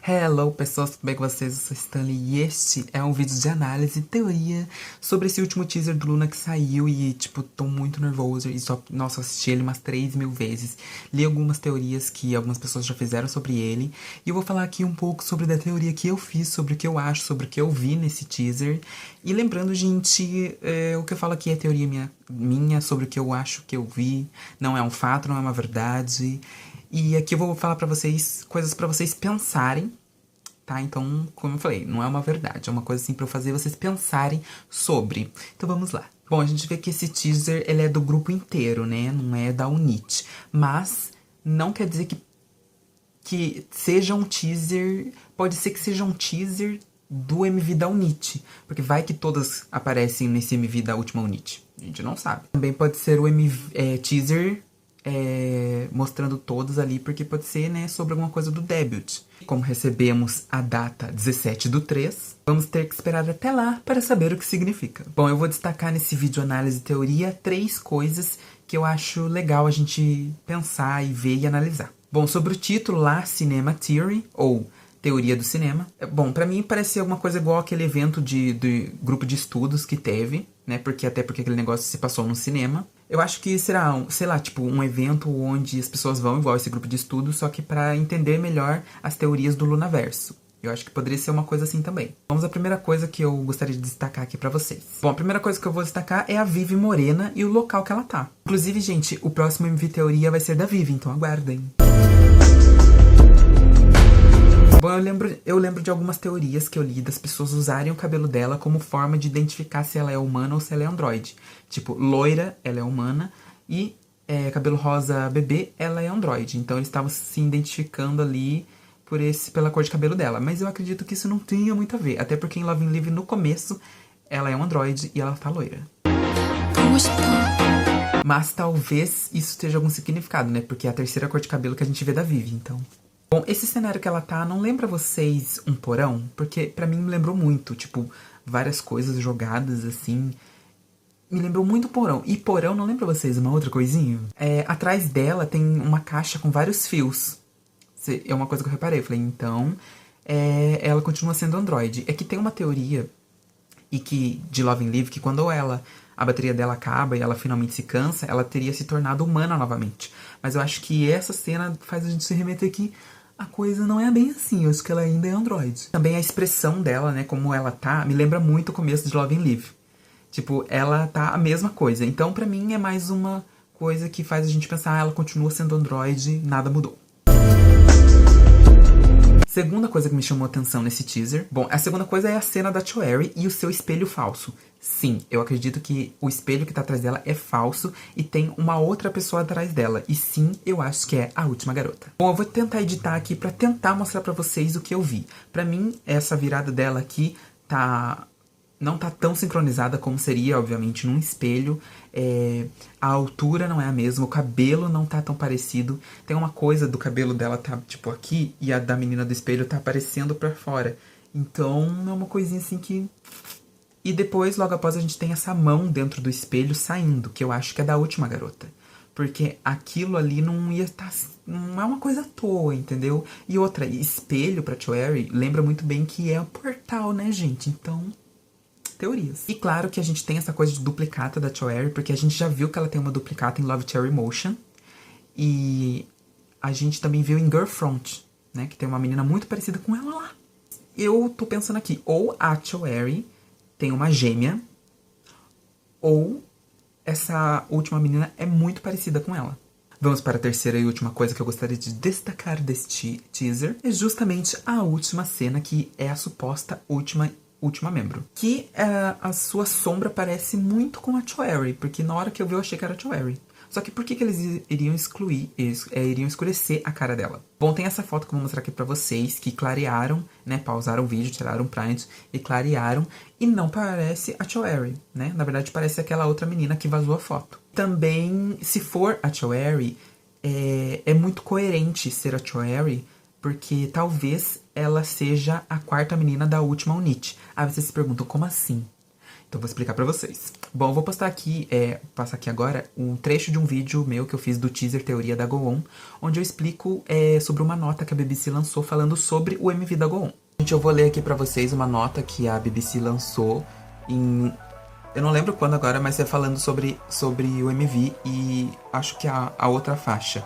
Hello pessoas, tudo bem com vocês? Eu sou Stanley e este é um vídeo de análise e teoria sobre esse último teaser do Luna que saiu e, tipo, tô muito nervoso e só, nossa, assisti ele umas 3.000 vezes. Li algumas teorias que algumas pessoas já fizeram sobre ele e eu vou falar aqui um pouco sobre a teoria que eu fiz, sobre o que eu acho, sobre o que eu vi nesse teaser. E lembrando, gente, o que eu falo aqui é teoria minha sobre o que eu acho que eu vi, não é um fato, não é uma verdade. E aqui eu vou falar pra vocês coisas pra vocês pensarem, tá? Então, como eu falei, não é uma verdade, é uma coisa assim pra eu fazer vocês pensarem sobre. Então vamos lá. Bom, a gente vê que esse teaser, ele é do grupo inteiro, né? Não é da Unit. Mas não quer dizer que seja um teaser... Pode ser que seja um teaser do MV da Unit. Porque vai que todas aparecem nesse MV da última Unit. A gente não sabe. Também pode ser o teaser... mostrando todos ali, porque pode ser, né, sobre alguma coisa do debut. Como recebemos a data 17/3, vamos ter que esperar até lá para saber o que significa. Bom, eu vou destacar nesse vídeo análise e teoria 3 coisas que eu acho legal a gente pensar e ver e analisar. Bom, sobre o título lá, Cinema Theory, ou Teoria do Cinema. Bom, pra mim parece alguma coisa igual aquele evento de grupo de estudos que teve, né? Até porque aquele negócio se passou no cinema. Eu acho que será, sei lá, tipo, um evento onde as pessoas vão igual esse grupo de estudos, só que pra entender melhor as teorias do Lunaverso. Eu acho que poderia ser uma coisa assim também. Vamos à primeira coisa que eu gostaria de destacar aqui pra vocês. Bom, a primeira coisa que eu vou destacar é a Vivi Morena e o local que ela tá. Inclusive, gente, o próximo MV Teoria vai ser da Vivi, então aguardem. Bom, eu lembro de algumas teorias que eu li das pessoas usarem o cabelo dela como forma de identificar se ela é humana ou se ela é androide. Tipo, loira, ela é humana, e cabelo rosa bebê, ela é androide. Então eles estavam se identificando ali pela cor de cabelo dela. Mas eu acredito que isso não tenha muito a ver. Até porque em Love and Live, no começo, ela é um androide e ela tá loira. Mas talvez isso tenha algum significado, né? Porque é a terceira cor de cabelo que a gente vê da Vivi, então... Bom, esse cenário que ela tá, não lembra vocês um porão? Porque pra mim me lembrou muito, tipo, várias coisas jogadas assim. Me lembrou muito porão. E porão, não lembra vocês uma outra coisinha? Atrás dela tem uma caixa com vários fios. É uma coisa que eu reparei. Eu falei, então, ela continua sendo androide. É que tem uma teoria de Love and Live que quando a bateria dela acaba e ela finalmente se cansa, ela teria se tornado humana novamente. Mas eu acho que essa cena faz a gente se remeter que a coisa não é bem assim, eu acho que ela ainda é androide. Também a expressão dela, né, como ela tá, me lembra muito o começo de Love and Live. Tipo, ela tá a mesma coisa. Então, pra mim, é mais uma coisa que faz a gente pensar, ela continua sendo androide, nada mudou. Segunda coisa que me chamou a atenção nesse teaser. Bom, a segunda coisa é a cena da Choeri e o seu espelho falso. Sim, eu acredito que o espelho que tá atrás dela é falso e tem uma outra pessoa atrás dela. E sim, eu acho que é a última garota. Bom, eu vou tentar editar aqui pra tentar mostrar pra vocês o que eu vi. Pra mim, essa virada dela aqui não tá tão sincronizada como seria, obviamente, num espelho. A altura não é a mesma, o cabelo não tá tão parecido. Tem uma coisa do cabelo dela tá, tipo, aqui, e a da menina do espelho tá aparecendo pra fora. Então, é uma coisinha assim que... E depois, logo após, a gente tem essa mão dentro do espelho saindo, que eu acho que é da última garota. Porque aquilo ali não ia estar... Não é uma coisa à toa, entendeu? E outra, espelho pra Choeri lembra muito bem que é o portal, né, gente? Então... teorias. E claro que a gente tem essa coisa de duplicata da Choeri, porque a gente já viu que ela tem uma duplicata em Love Cherry Motion. E a gente também viu em Girlfront, né, que tem uma menina muito parecida com ela lá. Eu tô pensando aqui, ou a Choeri tem uma gêmea, ou essa última menina é muito parecida com ela. Vamos para a terceira e última coisa que eu gostaria de destacar deste teaser. É justamente a última cena, que é a suposta última membro. Que a sua sombra parece muito com a Choeri, porque na hora que eu vi eu achei que era a Choeri. Só que por que eles iriam iriam escurecer a cara dela? Bom, tem essa foto que eu vou mostrar aqui pra vocês, que clarearam, né, pausaram o vídeo, tiraram print e clarearam, e não parece a Choeri, né? Na verdade parece aquela outra menina que vazou a foto. Também, se for a Choeri, é muito coerente ser a Choeri, porque talvez ela seja a quarta menina da última Unit. Aí vocês se perguntam, como assim? Então eu vou explicar pra vocês. Bom, eu vou postar aqui, passar aqui agora um trecho de um vídeo meu que eu fiz do teaser Teoria da Go-On, onde eu explico sobre uma nota que a BBC lançou falando sobre o MV da Go-On. Gente, eu vou ler aqui pra vocês uma nota que a BBC lançou em... Eu não lembro quando agora, mas é falando sobre o MV e acho que a outra faixa.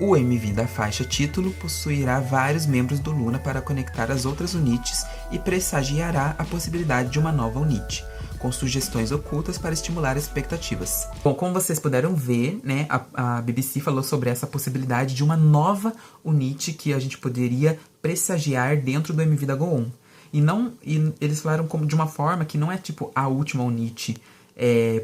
O MV da faixa título possuirá vários membros do Luna para conectar as outras units e pressagiará a possibilidade de uma nova unit, com sugestões ocultas para estimular as expectativas. Bom, como vocês puderam ver, né, a BBC falou sobre essa possibilidade de uma nova unit que a gente poderia pressagiar dentro do MV da Go-On. E eles falaram de uma forma que não é tipo a última unit,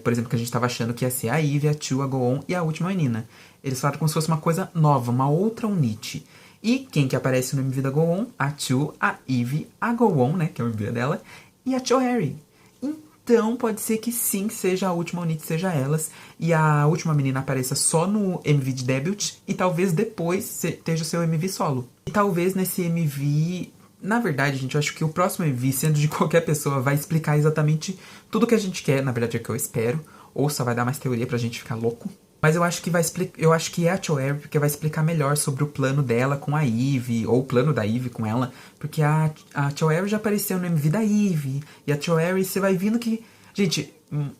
por exemplo, que a gente estava achando que ia ser a Eve, a Chu, a Go-On e a última menina. Eles falaram como se fosse uma coisa nova, uma outra unit. E quem que aparece no MV da Go-On? A Chu, a Eve, a Go-On, né, que é o MV dela, e a Choerry. Então pode ser que sim, seja a última unit, seja elas, e a última menina apareça só no MV de debut, e talvez depois esteja o seu MV solo. E talvez nesse MV... Na verdade, gente, eu acho que o próximo MV, sendo de qualquer pessoa, vai explicar exatamente tudo que a gente quer, na verdade é o que eu espero, ou só vai dar mais teoria pra gente ficar louco. Mas eu acho que eu acho que é a Choerry, porque vai explicar melhor sobre o plano dela com a Eve, ou o plano da Eve com ela, porque a Choerry já apareceu no MV da Eve, e a Choerry, você vai vendo que... Gente,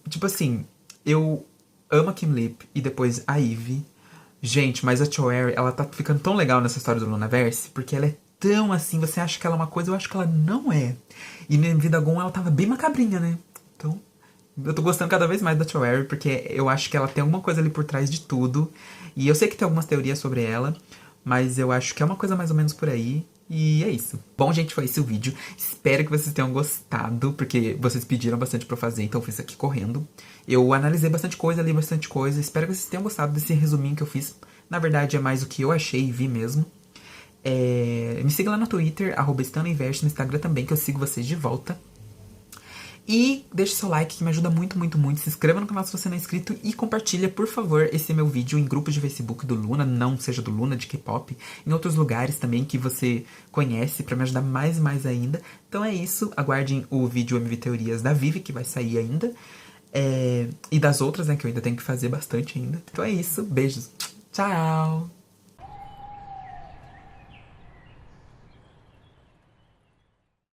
tipo assim, eu amo a Kim Lip e depois a Eve. Gente, mas a Choerry, ela tá ficando tão legal nessa história do Lunaverse, porque ela é tão assim, você acha que ela é uma coisa, eu acho que ela não é. E no MV da Gon ela tava bem macabrinha, né? Então, eu tô gostando cada vez mais da Choerry, porque eu acho que ela tem alguma coisa ali por trás de tudo. E eu sei que tem algumas teorias sobre ela, mas eu acho que é uma coisa mais ou menos por aí. E é isso. Bom, gente, foi esse o vídeo. Espero que vocês tenham gostado, porque vocês pediram bastante pra eu fazer, então eu fiz aqui correndo. Eu analisei bastante coisa, li bastante coisa. Espero que vocês tenham gostado desse resuminho que eu fiz. Na verdade, é mais o que eu achei e vi mesmo. Me siga lá no Twitter, @StanleyVerso, no Instagram também, que eu sigo vocês de volta. E deixe seu like, que me ajuda muito, muito, muito. Se inscreva no canal se você não é inscrito e compartilha, por favor, esse meu vídeo em grupos de Facebook do Luna, não seja do Luna, de K-pop, em outros lugares também que você conhece, pra me ajudar mais e mais ainda. Então é isso, aguardem o vídeo MV Teorias da Vivi, que vai sair ainda. E das outras, né, que eu ainda tenho que fazer bastante ainda. Então é isso, beijos, tchau!